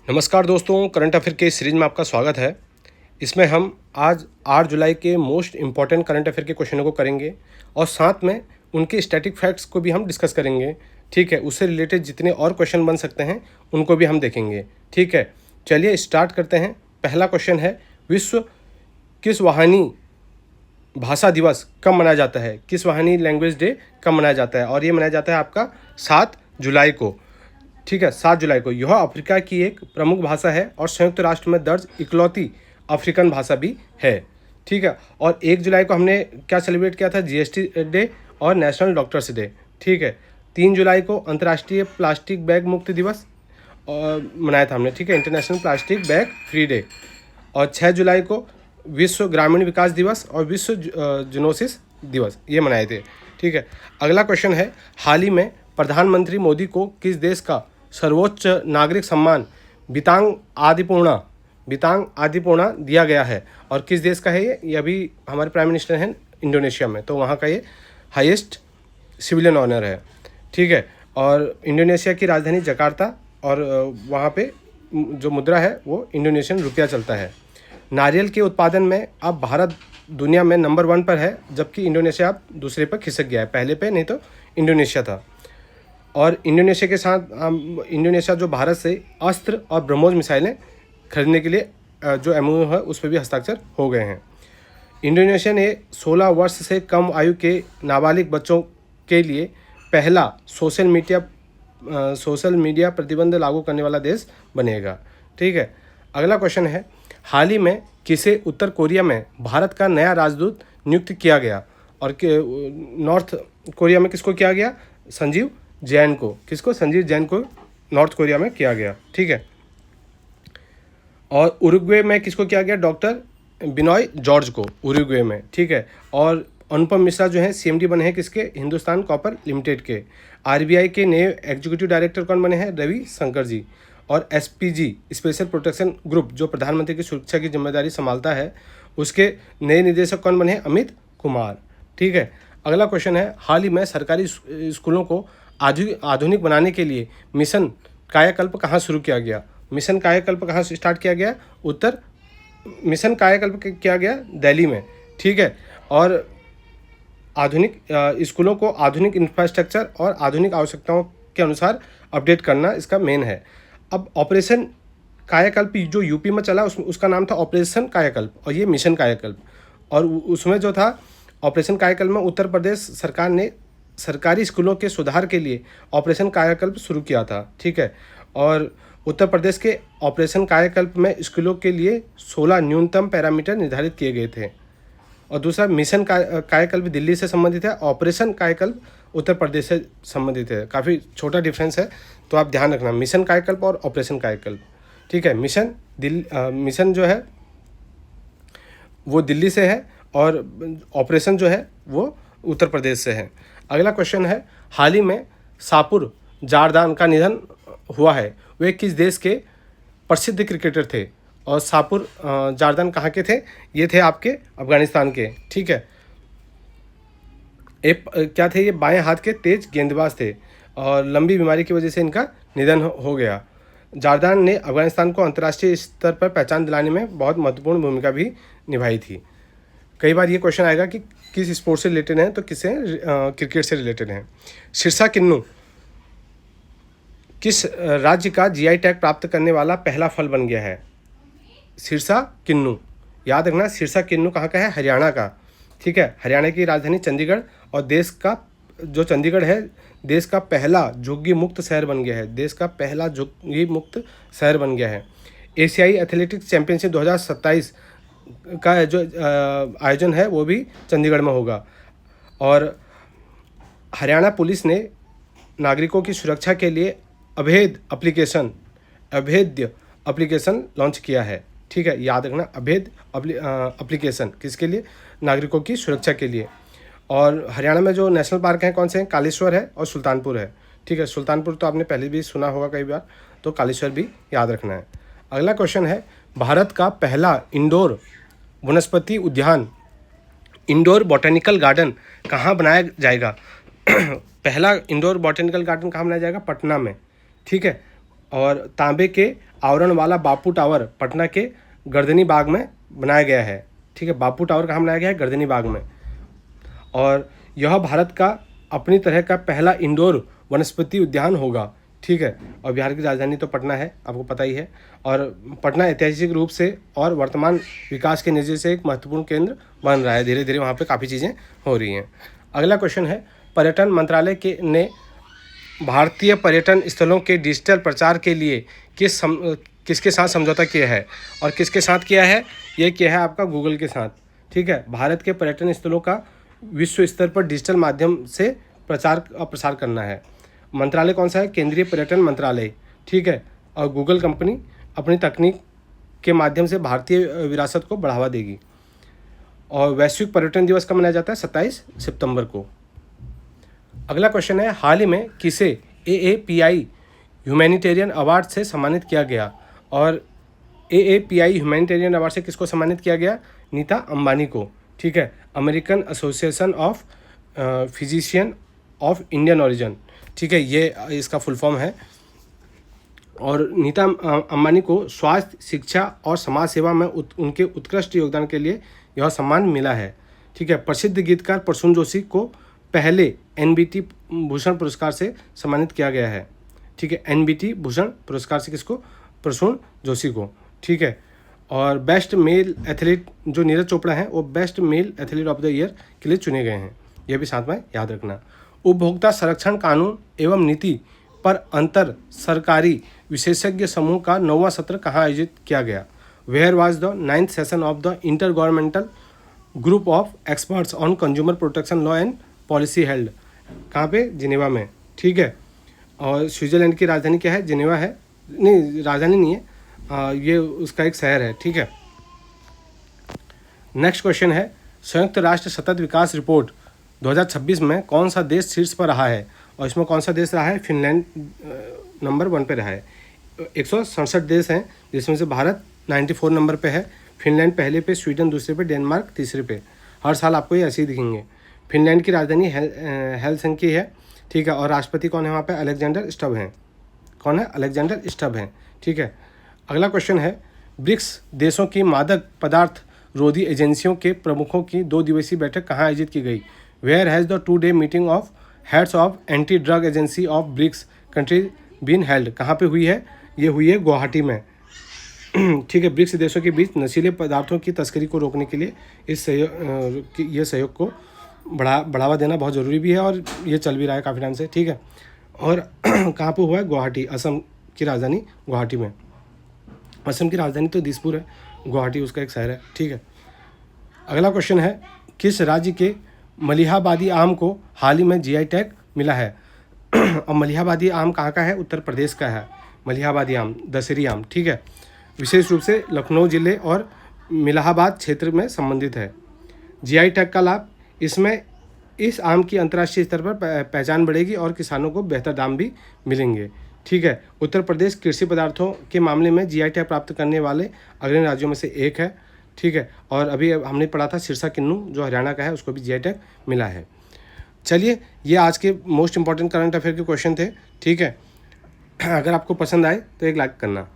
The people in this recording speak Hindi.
नमस्कार दोस्तों, करंट अफेयर के सीरीज में आपका स्वागत है। इसमें हम आज 8 जुलाई के मोस्ट इम्पॉर्टेंट करंट अफेयर के क्वेश्चनों को करेंगे और साथ में उनके स्टैटिक फैक्ट्स को भी हम डिस्कस करेंगे। ठीक है, उससे रिलेटेड जितने और क्वेश्चन बन सकते हैं उनको भी हम देखेंगे। ठीक है, चलिए स्टार्ट करते हैं। पहला क्वेश्चन है, विश्व किस वाहिनी भाषा दिवस कब मनाया जाता है? किस वाहिनी लैंग्वेज डे कब मनाया जाता है? और ये मनाया जाता है आपका 7 जुलाई को। ठीक है, 7 जुलाई को। यह अफ्रीका की एक प्रमुख भाषा है और संयुक्त राष्ट्र में दर्ज इकलौती अफ्रीकन भाषा भी है। ठीक है, और 1 जुलाई को हमने क्या सेलिब्रेट किया था? जीएसटी डे और नेशनल डॉक्टर्स डे। ठीक है, 3 जुलाई को अंतर्राष्ट्रीय प्लास्टिक बैग मुक्त दिवस मनाया था हमने। ठीक है, international plastic bag free day. और 6 जुलाई को विश्व ग्रामीण विकास दिवस और विश्व जूनोसिस दिवस ये मनाए थे। ठीक है, अगला क्वेश्चन है, हाल ही में प्रधानमंत्री मोदी को किस देश का सर्वोच्च नागरिक सम्मान बितांग आदिपूर्णा दिया गया है? और किस देश का है ये अभी हमारे प्राइम मिनिस्टर हैं इंडोनेशिया में, तो वहाँ का ये हाईएस्ट सिविलियन ऑनर है। ठीक है, और इंडोनेशिया की राजधानी जकार्ता और वहाँ पे जो मुद्रा है वो इंडोनेशियन रुपया चलता है। नारियल के उत्पादन में अब भारत दुनिया में नंबर 1 पर है, जबकि इंडोनेशिया अब दूसरे पर खिसक गया है। पहले पे नहीं तो इंडोनेशिया था। और इंडोनेशिया के साथ इंडोनेशिया जो भारत से अस्त्र और ब्रह्मोस मिसाइलें खरीदने के लिए जो एमओयू है उस पर भी हस्ताक्षर हो गए हैं। इंडोनेशिया ने 16 वर्ष से कम आयु के नाबालिग बच्चों के लिए पहला सोशल मीडिया प्रतिबंध लागू करने वाला देश बनेगा। ठीक है, अगला क्वेश्चन है, हाल ही में किसे उत्तर कोरिया में भारत का नया राजदूत नियुक्त किया गया? और नॉर्थ कोरिया में किसको किया गया? संजीव जैन को। किसको? संजीव जैन को नॉर्थ कोरिया में किया गया। ठीक है, और उरुग्वे में किसको किया गया? डॉक्टर बिनॉय जॉर्ज को, उरुग्वे में। ठीक है, और अनुपम मिश्रा जो है सीएमडी बने हैं किसके? हिंदुस्तान कॉपर लिमिटेड के। आरबीआई के नए एग्जीक्यूटिव डायरेक्टर कौन बने हैं? रवि शंकर जी। और एसपीजी स्पेशल प्रोटेक्शन ग्रुप जो प्रधानमंत्री की सुरक्षा की जिम्मेदारी संभालता है उसके नए निदेशक कौन बने हैं? अमित कुमार। ठीक है, अगला क्वेश्चन है, हाल ही में सरकारी स्कूलों को आधुनिक बनाने के लिए मिशन कायाकल्प कहाँ शुरू किया गया? मिशन कायाकल्प कहाँ से स्टार्ट किया गया? मिशन कायाकल्प किया गया दिल्ली में। ठीक है, और आधुनिक स्कूलों को आधुनिक इंफ्रास्ट्रक्चर और आधुनिक आवश्यकताओं के अनुसार अपडेट करना इसका मेन है। अब ऑपरेशन कायाकल्प जो यूपी में चला उसका नाम था ऑपरेशन कायाकल्प और ये मिशन कायाकल्प। और उसमें जो था ऑपरेशन कायाकल्प में उत्तर प्रदेश सरकार ने सरकारी स्कूलों के सुधार के लिए ऑपरेशन कायाकल्प शुरू किया था। ठीक है, और उत्तर प्रदेश के ऑपरेशन कायाकल्प में स्कूलों के लिए 16 न्यूनतम पैरामीटर निर्धारित किए गए थे। और दूसरा मिशन कायाकल्प दिल्ली से संबंधित है, ऑपरेशन कायाकल्प उत्तर प्रदेश से संबंधित है। काफ़ी छोटा डिफरेंस है, तो आप ध्यान रखना, मिशन कायाकल्प और ऑपरेशन कायाकल्प। ठीक है, मिशन जो है वो दिल्ली से है और ऑपरेशन जो है वो उत्तर प्रदेश से है। अगला क्वेश्चन है, हाल ही में शाहपुर जारदान का निधन हुआ है, वे किस देश के प्रसिद्ध क्रिकेटर थे? और शाहपुर जारदान कहाँ के थे? ये थे आपके अफगानिस्तान के। ठीक है, क्या थे ये? बाएं हाथ के तेज गेंदबाज थे और लंबी बीमारी की वजह से इनका निधन हो गया। जारदान ने अफगानिस्तान को अंतर्राष्ट्रीय स्तर पर पहचान दिलाने में बहुत महत्वपूर्ण भूमिका भी निभाई थी। कई बार ये क्वेश्चन आएगा कि किस स्पोर्ट से रिलेटेड है, तो किससे? क्रिकेट से रिलेटेड है। सिरसा किन्नू किस राज्य का जीआई टैग प्राप्त करने वाला पहला फल बन गया है? सिरसा किन्नू, याद रखना, सिरसा किन्नू कहाँ का है? हरियाणा का। ठीक है, हरियाणा की राजधानी चंडीगढ़ और देश का जो चंडीगढ़ है देश का पहला झुग्गी मुक्त शहर बन गया है। देश का पहला झुग्गी मुक्त शहर बन गया है। एशियाई एथलेटिक्स चैंपियनशिप 2027 का जो आयोजन है वो भी चंडीगढ़ में होगा। और हरियाणा पुलिस ने नागरिकों की सुरक्षा के लिए अभेद्य एप्लीकेशन लॉन्च किया है। ठीक है, याद रखना, अभेद्य एप्लीकेशन किसके लिए? नागरिकों की सुरक्षा के लिए। और हरियाणा में जो नेशनल पार्क हैं कौन से हैं? कालेश्वर है और सुल्तानपुर है। ठीक है, सुल्तानपुर तो आपने पहले भी सुना होगा कई बार, तो कालेश्वर भी याद रखना है। अगला क्वेश्चन है, भारत का पहला इंडोर वनस्पति उद्यान, इंडोर बॉटेनिकल गार्डन कहाँ बनाया जाएगा? पहला इंडोर बॉटेनिकल गार्डन कहाँ बनाया जाएगा? पटना में। ठीक है, और तांबे के आवरण वाला बापू टावर पटना के गर्दनी बाग में बनाया गया है। ठीक है, बापू टावर कहाँ बनाया गया है? गर्दनी बाग में। और यह भारत का अपनी तरह का पहला इंडोर वनस्पति उद्यान होगा। ठीक है, और बिहार की राजधानी तो पटना है, आपको पता ही है। और पटना ऐतिहासिक रूप से और वर्तमान विकास के नज़रिए से एक महत्वपूर्ण केंद्र बन रहा है। धीरे धीरे वहाँ पे काफ़ी चीज़ें हो रही हैं। अगला क्वेश्चन है, पर्यटन मंत्रालय के ने भारतीय पर्यटन स्थलों के डिजिटल प्रचार के लिए किसके साथ समझौता किया है? और किसके साथ किया है? ये किया है आपका गूगल के साथ। ठीक है, भारत के पर्यटन स्थलों का विश्व स्तर पर डिजिटल माध्यम से प्रसार करना है। मंत्रालय कौन सा है? केंद्रीय पर्यटन मंत्रालय। ठीक है, और गूगल कंपनी अपनी तकनीक के माध्यम से भारतीय विरासत को बढ़ावा देगी। और वैश्विक पर्यटन दिवस कब मनाया जाता है? 27 सितंबर को। अगला क्वेश्चन है, हाल ही में किसे AAPI ह्यूमैनिटेरियन अवार्ड से सम्मानित किया गया? और AAPI ह्यूमैनिटेरियन अवार्ड से किसको सम्मानित किया गया? नीता अंबानी को। ठीक है, American association of physician of Indian origin. ठीक है, ये इसका फुल फॉर्म है। और नीता अंबानी को स्वास्थ्य, शिक्षा और समाज सेवा में उनके उत्कृष्ट योगदान के लिए यह सम्मान मिला है। ठीक है, प्रसिद्ध गीतकार प्रसून जोशी को पहले NBT भूषण पुरस्कार से सम्मानित किया गया है। ठीक है, NBT भूषण पुरस्कार से किसको? प्रसून जोशी को। ठीक है, और बेस्ट मेल एथलीट जो नीरज चोपड़ा हैं वो best male athlete of the year के लिए चुने गए हैं। ये भी साथ में याद रखना। उपभोक्ता संरक्षण कानून एवं नीति पर अंतर सरकारी विशेषज्ञ समूह का 9वां सत्र कहाँ आयोजित किया गया? Where was the 9th session of the intergovernmental group of experts on consumer protection law and policy held? कहाँ पे? जिनेवा में। ठीक है, और स्विट्जरलैंड की राजधानी क्या है? जिनेवा है। नहीं, राजधानी नहीं है, ये उसका एक शहर है। ठीक है, नेक्स्ट क्वेश्चन है, संयुक्त राष्ट्र सतत विकास रिपोर्ट 2026 में कौन सा देश शीर्ष पर रहा है? और इसमें कौन सा देश रहा है? फिनलैंड नंबर 1 पे रहा है। 167 देश हैं जिसमें से भारत 94 नंबर पे है, फिनलैंड पहले पे, स्वीडन दूसरे पे, डेनमार्क तीसरे पे। हर साल आपको ये ऐसे ही दिखेंगे। फिनलैंड की राजधानी हेलसिंकी है। ठीक है, और राष्ट्रपति कौन है वहाँ पे? अलेक्जेंडर स्टब हैं। कौन है? अलेक्जेंडर स्टब हैं। ठीक है, अगला क्वेश्चन है, ब्रिक्स देशों की मादक पदार्थ रोधी एजेंसियों के प्रमुखों की 2 दिवसीय बैठक कहाँ आयोजित की गई? Where has the 2-day meeting of heads of anti drug agency of BRICS country been held? कहाँ पे हुई है? ये हुई है गुवाहाटी में। ठीक है, ब्रिक्स देशों के बीच नशीले पदार्थों की तस्करी को रोकने के लिए ये सहयोग को बढ़ावा देना बहुत ज़रूरी भी है, और ये चल भी रहा है काफ़ी टाइम से। ठीक है, और कहाँ पे हुआ है? गुवाहाटी, असम की राजधानी गुवाहाटी में। असम की राजधानी तो दिसपुर है, गुवाहाटी उसका एक शहर है। ठीक है, अगला क्वेश्चन है, किस राज्य के मलिहाबादी आम को हाल ही में GI टैग मिला है? और मलिहाबादी आम कहाँ का है? उत्तर प्रदेश का है मलिहाबादी आम, दशहरी आम। ठीक है, विशेष रूप से लखनऊ जिले और मिलाहाबाद क्षेत्र में संबंधित है। GI टैग का लाभ, इसमें इस आम की अंतर्राष्ट्रीय स्तर पर पहचान बढ़ेगी और किसानों को बेहतर दाम भी मिलेंगे। ठीक है, उत्तर प्रदेश कृषि पदार्थों के मामले में GI टैग प्राप्त करने वाले अग्रणी राज्यों में से एक है। ठीक है, और अभी हमने पढ़ा था सिरसा किन्नू जो हरियाणा का है, उसको भी GI टैग मिला है। चलिए, ये आज के मोस्ट इंपॉर्टेंट करंट अफेयर के क्वेश्चन थे। ठीक है, अगर आपको पसंद आए तो एक लाइक करना।